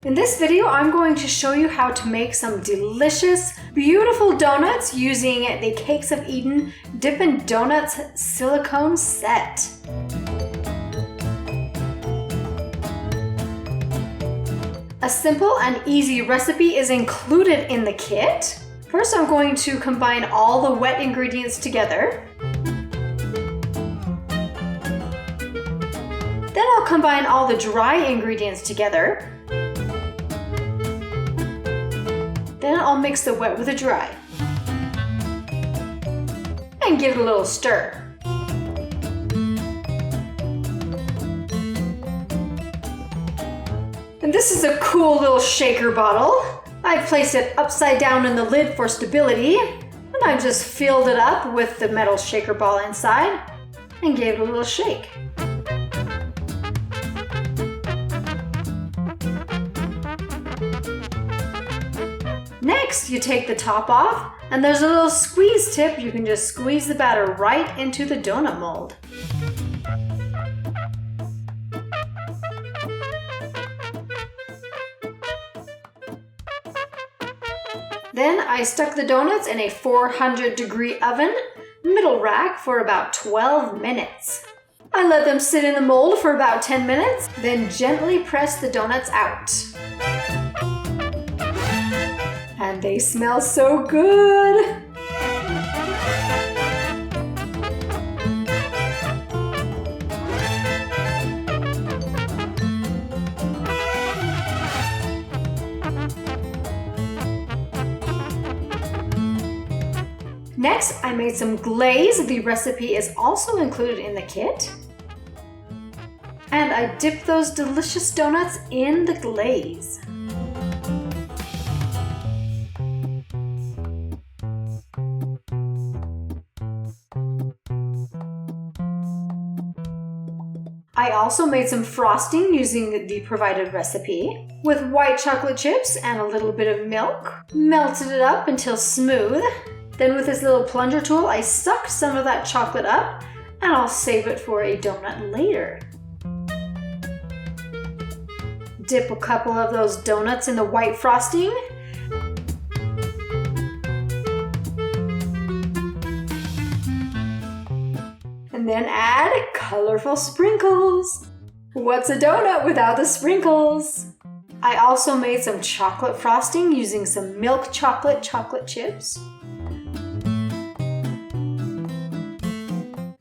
In this video, I'm going to show you how to make some delicious, beautiful donuts using the Cakes of Eden Dippin' Donuts silicone set. A simple and easy recipe is included in the kit. First, I'm going to combine all the wet ingredients together. Then I'll combine all the dry ingredients together. Then I'll mix the wet with the dry. And give it a little stir. And this is a cool little shaker bottle. I've placed it upside down in the lid for stability. And I just filled it up with the metal shaker ball inside and gave it a little shake. Next, you take the top off, and there's a little squeeze tip. You can just squeeze the batter right into the donut mold. Then I stuck the donuts in a 400-degree oven, middle rack, for about 12 minutes. I let them sit in the mold for about 10 minutes, then gently press the donuts out. And they smell so good! Next, I made some glaze. The recipe is also included in the kit. And I dipped those delicious donuts in the glaze. I also made some frosting using the provided recipe with white chocolate chips and a little bit of milk. Melted it up until smooth. Then with this little plunger tool, I sucked some of that chocolate up and I'll save it for a donut later. Dip a couple of those donuts in the white frosting. And then add colorful sprinkles. What's a donut without the sprinkles? I also made some chocolate frosting using some milk chocolate chips.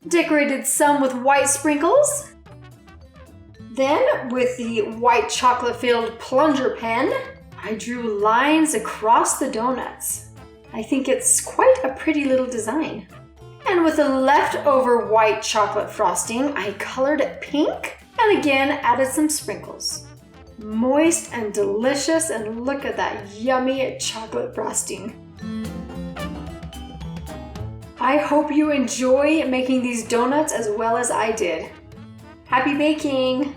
Decorated some with white sprinkles. Then with the white chocolate filled plunger pen, I drew lines across the donuts. I think it's quite a pretty little design. And with the leftover white chocolate frosting, I colored it pink and again added some sprinkles. Moist and delicious, and look at that yummy chocolate frosting. I hope you enjoy making these donuts as well as I did. Happy baking!